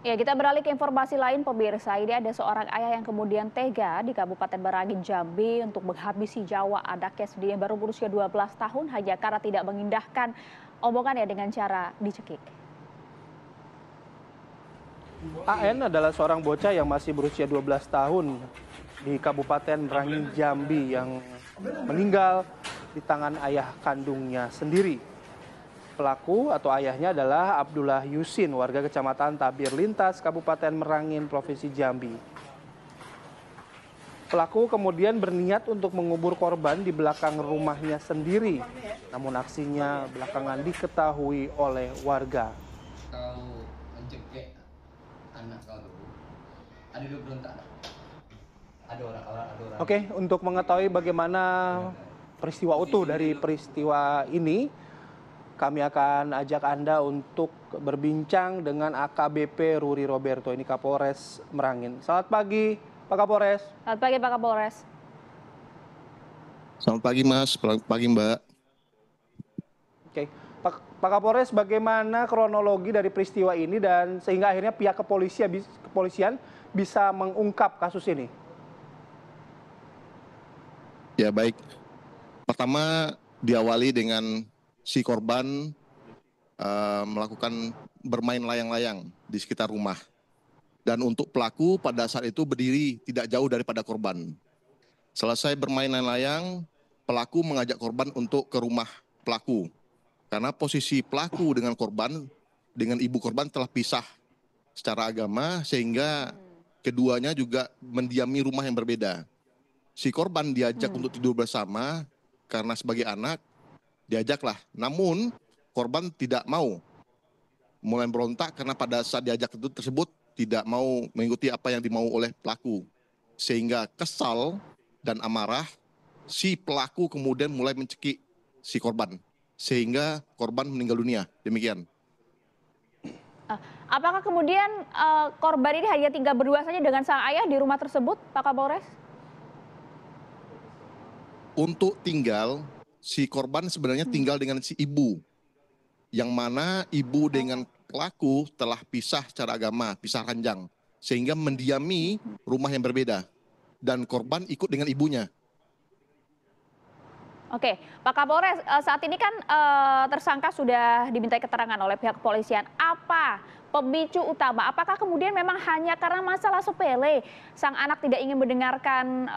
Ya, kita beralih ke informasi lain pemirsa. Ini ada seorang ayah yang kemudian tega di Kabupaten Merangin, Jambi untuk menghabisi nyawa anaknya sendiri yang baru berusia 12 tahun hanya karena tidak mengindahkan omongannya dengan cara dicekik. AN adalah seorang bocah yang masih berusia 12 tahun di Kabupaten Merangin, Jambi yang meninggal di tangan ayah kandungnya sendiri. Pelaku atau ayahnya adalah Abdullah Yusin, warga Kecamatan Tabir Lintas, Kabupaten Merangin, Provinsi Jambi. Pelaku kemudian berniat untuk mengubur korban di belakang rumahnya sendiri. Namun aksinya belakangan diketahui oleh warga. Kau mencekik anak kau dulu, ada dua berontak. Ada orang. Oke, untuk mengetahui bagaimana peristiwa utuh dari peristiwa ini, kami akan ajak Anda untuk berbincang dengan AKBP Ruri Roberto, ini Kapolres Merangin. Selamat pagi, Pak Kapolres. Selamat pagi, Pak Kapolres. Selamat pagi, Mas. Selamat pagi, Mbak. Oke, Pak Kapolres, bagaimana kronologi dari peristiwa ini dan sehingga akhirnya pihak kepolisian bisa mengungkap kasus ini? Ya, baik. Pertama, diawali dengan si korban melakukan bermain layang-layang di sekitar rumah. Dan untuk pelaku pada saat itu berdiri tidak jauh daripada korban. Selesai bermain layang-layang, pelaku mengajak korban untuk ke rumah pelaku. Karena posisi pelaku dengan korban, dengan ibu korban telah pisah secara agama, sehingga keduanya juga mendiami rumah yang berbeda. Si korban diajak untuk tidur bersama, karena sebagai anak, diajaklah. Namun, korban tidak mau. Mulai berontak karena pada saat diajak itu tersebut, tidak mau mengikuti apa yang dimau oleh pelaku. Sehingga kesal dan amarah, si pelaku kemudian mulai mencekik si korban. Sehingga korban meninggal dunia. Demikian. Apakah kemudian korban ini hanya tinggal berdua saja dengan sang ayah di rumah tersebut, Pak Kapolres? Untuk tinggal, si korban sebenarnya tinggal dengan si ibu. Yang mana ibu dengan pelaku telah pisah secara agama, pisah ranjang. Sehingga mendiami rumah yang berbeda. Dan korban ikut dengan ibunya. Oke, Pak Kapolres, saat ini kan tersangka sudah dimintai keterangan oleh pihak kepolisian. Apa pemicu utama? Apakah kemudian memang hanya karena masalah sepele, sang anak tidak ingin mendengarkan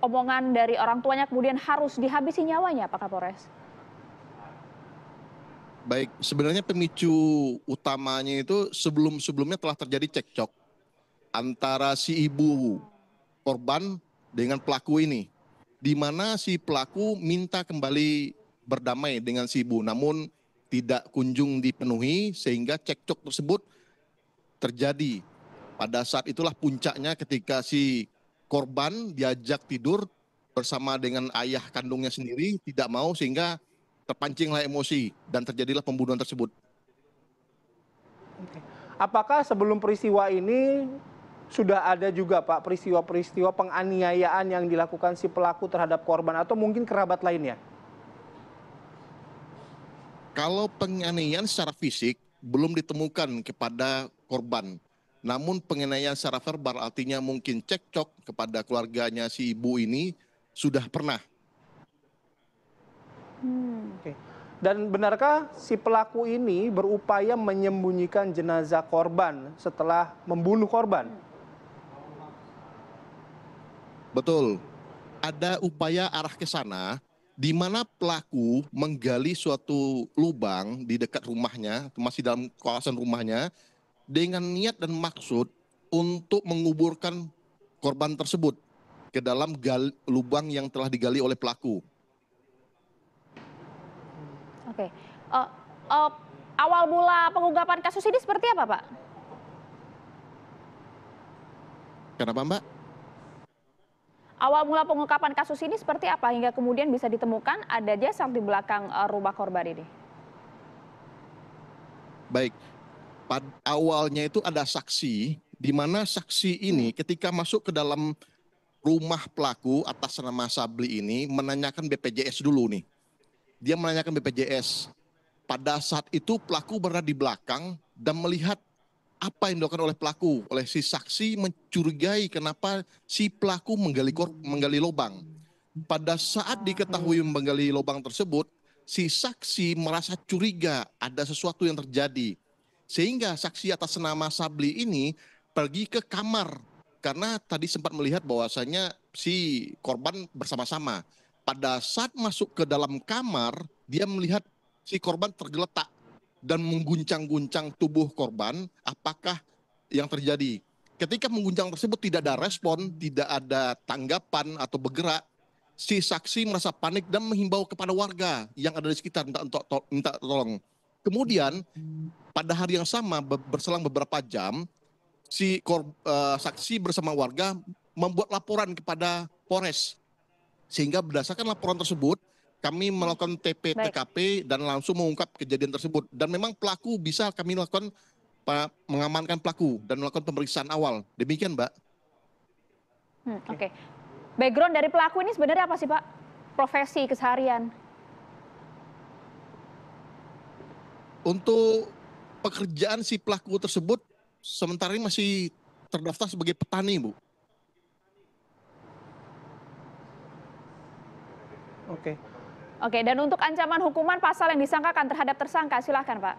omongan dari orang tuanya, kemudian harus dihabisi nyawanya, Pak Kapolres? Baik, sebenarnya pemicu utamanya itu sebelumnya telah terjadi cekcok antara si ibu korban dengan pelaku ini. Di mana si pelaku minta kembali berdamai dengan si ibu, namun tidak kunjung dipenuhi sehingga cekcok tersebut terjadi. Pada saat itulah puncaknya ketika si korban diajak tidur bersama dengan ayah kandungnya sendiri, tidak mau sehingga terpancinglah emosi dan terjadilah pembunuhan tersebut. Apakah sebelum peristiwa ini sudah ada juga, Pak, peristiwa-peristiwa penganiayaan yang dilakukan si pelaku terhadap korban atau mungkin kerabat lainnya? Kalau penganiayaan secara fisik belum ditemukan kepada korban. Namun penganiayaan secara verbal artinya mungkin cekcok kepada keluarganya si ibu ini sudah pernah. Oke. Dan benarkah si pelaku ini berupaya menyembunyikan jenazah korban setelah membunuh korban? Betul. Ada upaya arah ke sana di mana pelaku menggali suatu lubang di dekat rumahnya, masih dalam kawasan rumahnya, dengan niat dan maksud untuk menguburkan korban tersebut ke dalam lubang yang telah digali oleh pelaku. Oke, awal mula pengungkapan kasus ini seperti apa, Pak? Kenapa, Mbak? Awal mula pengungkapan kasus ini seperti apa hingga kemudian bisa ditemukan ada jasad di belakang rumah korban ini? Baik, pada awalnya itu ada saksi, di mana saksi ini ketika masuk ke dalam rumah pelaku atas nama Sabli ini menanyakan BPJS dulu nih. Dia menanyakan BPJS. Pada saat itu pelaku berada di belakang dan melihat apa yang dilakukan oleh pelaku, oleh si saksi mencurigai kenapa si pelaku menggali lubang. Pada saat diketahui menggali lubang tersebut, si saksi merasa curiga ada sesuatu yang terjadi. Sehingga saksi atas nama Sabli ini pergi ke kamar karena tadi sempat melihat bahwasanya si korban bersama-sama. Pada saat masuk ke dalam kamar, dia melihat si korban tergeletak dan mengguncang-guncang tubuh korban. Apakah yang terjadi? Ketika mengguncang tersebut tidak ada respon, tidak ada tanggapan atau bergerak, si saksi merasa panik dan menghimbau kepada warga yang ada di sekitar minta tolong. Kemudian pada hari yang sama berselang beberapa jam, si saksi bersama warga membuat laporan kepada Polres. Sehingga berdasarkan laporan tersebut, kami melakukan TP/TKP dan langsung mengungkap kejadian tersebut. Dan memang pelaku bisa kami lakukan mengamankan pelaku dan melakukan pemeriksaan awal. Demikian, Mbak. Oke. Background dari pelaku ini sebenarnya apa sih, Pak? Profesi, keseharian? Untuk pekerjaan si pelaku tersebut sementara ini masih terdaftar sebagai petani, Bu. Oke. Oke, dan untuk ancaman hukuman pasal yang disangkakan terhadap tersangka, silahkan Pak.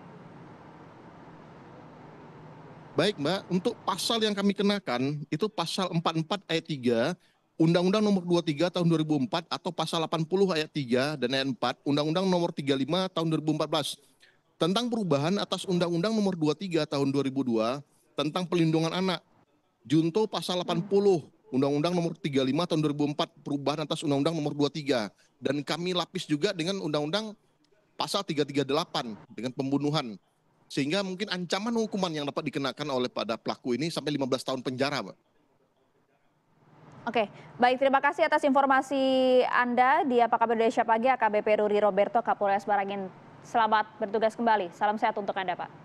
Baik, Mbak, untuk pasal yang kami kenakan itu pasal 44 ayat 3 Undang-Undang Nomor 23 Tahun 2004 atau pasal 80 ayat 3 dan ayat 4 Undang-Undang Nomor 35 Tahun 2014 tentang perubahan atas Undang-Undang Nomor 23 Tahun 2002 tentang pelindungan anak. Junto pasal 80 Undang-Undang Nomor 35 Tahun 2004 perubahan atas Undang-Undang Nomor 23 dan kami lapis juga dengan Undang-Undang pasal 338 dengan pembunuhan. Sehingga mungkin ancaman hukuman yang dapat dikenakan oleh pada pelaku ini sampai 15 tahun penjara, Pak. Oke, baik, terima kasih atas informasi Anda di Apa Kabar Indonesia Pagi, AKBP Ruri Roberto, Kapolres Barangin. Selamat bertugas kembali. Salam sehat untuk Anda, Pak.